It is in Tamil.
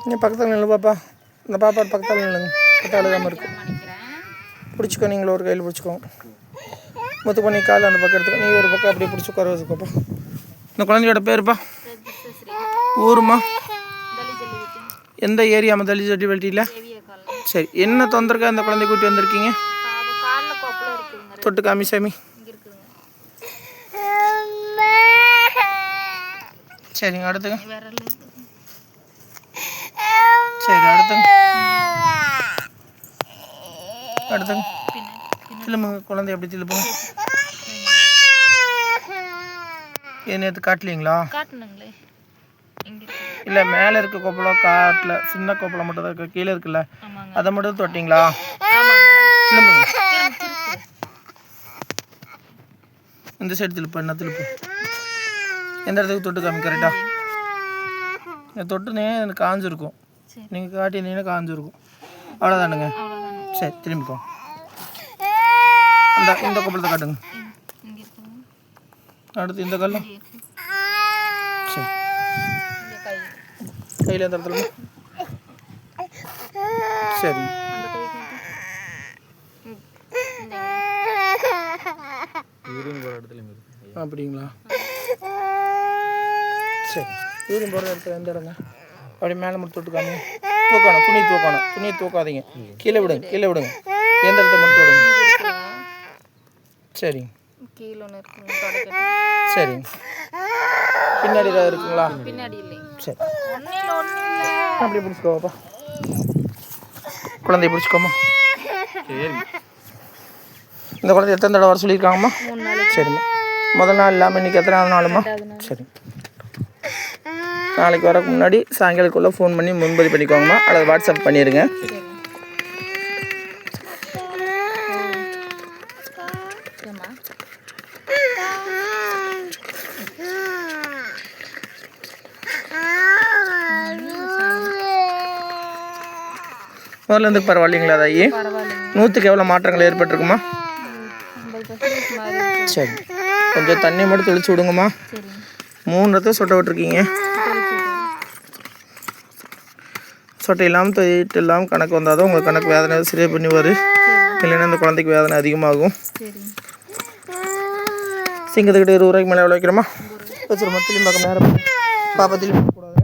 நீ பக்கத்தில் நில்லு பாப்பா. இந்த பாப்பா பக்கத்தில் நில்லுங்க. பக்கத்தில் அழுகாமல் இருக்கு. பிடிச்சிக்கோ, நீங்களும் ஒரு கையில் பிடிச்சிக்கோங்க. முத்து பண்ணி கால் அந்த பக்கம் எடுத்துக்கோ. நீ ஒரு பக்கம் அப்படியே பிடிச்சி உட்கார வச்சுக்கோப்பா. இந்த குழந்தையோட பேருப்பா? ஊருமா? எந்த ஏரியாமா? தள்ளி சட்டி வெட்டியில். சரி, என்ன தொந்தரக்கா அந்த குழந்தை கூட்டி வந்திருக்கீங்க? தொட்டு காமி சாமி. சரிங்க, அடுத்துங்க. சரி, அடுத்துங்க. அடுத்துங்க. திரும்புங்க, குழந்தை எப்படி திரும்புங்க? நேற்று காட்டலீங்களா? இல்லை, மேலே இருக்க கொப்பளம் காட்டல. சின்ன கொப்பளம் மட்டும் தான் இருக்கு. கீழே இருக்குல்ல, அதை மட்டும் தொட்டிங்களா? திரும்புங்க. இந்த சைடு திருப்பு. என்ன திருப்பு? எந்த இடத்துக்கு தொட்டு காமி கரெக்டாக. தொட்டுனே எனக்கு காஞ்சிருக்கும். நீங்கள் காட்டினீங்கன்னா காஞ்சிருக்கும். அவ்வளோதானுங்க. சரி, திரும்பிக்கோ. இந்த கொப்பளத்தை காட்டுங்க. அடுத்து இந்த கல்லும். சரி, கையில் எந்த இடத்துல? சரி, அப்படிங்களா? சரி, யூரின் போகிற இடத்துல எந்த இடங்க? அப்படி மேலே மட்டும் தொட்டுக்காம தூக்கணும். துணியை தூக்காதீங்க. கீழே விடுங்க. எந்த இடத்த மட்டும் விடுங்க. சரிங்க. சரிங்க. பின்னாடி ஏதாவது இருக்குங்களா? சரி, அப்படி பிடிச்சிக்கோப்பா. குழந்தைய பிடிச்சிக்கோமா. இந்த குழந்தை எத்தனை தடவை வர சொல்லியிருக்காங்கம்மா? சரிம்மா. முதல் நாள் இல்லாமல் இன்றைக்கி எத்தனாவது நாளும்மா? சரி, நாளைக்கு வரக்கு முன்னாடி சாயங்காலத்துக்குள்ளே ஃபோன் பண்ணி முன்பதிவு பண்ணிக்கோங்கம்மா, அல்லது வாட்ஸ்அப் பண்ணிடுங்க. முதல்ல இருந்து பரவாயில்லைங்களா தாயி? 100க்கு எவ்வளோ மாற்றங்கள் ஏற்பட்டிருக்குமா? சரி, கொஞ்சம் தண்ணி மட்டும் தெளிச்சு விடுங்கம்மா. 3 இடத்த சொட்டை விட்டுருக்கீங்க. சொட்டை இல்லாமல் தொயிட்டு இல்லாமல் கணக்கு வந்தால் தான் உங்கள் கணக்கு வேதனை சரியாக பண்ணுவார். இல்லைன்னா இந்த குழந்தைக்கு வேதனை அதிகமாகும். சிங்கத்துக்கிட்ட 20 ரூபாய்க்கு மேலே எவ்வளோ வைக்கிறோமா? வச்சுருமா. திரும்பி பார்க்க நேரம் பாப்பா திரும்பி கூடாது.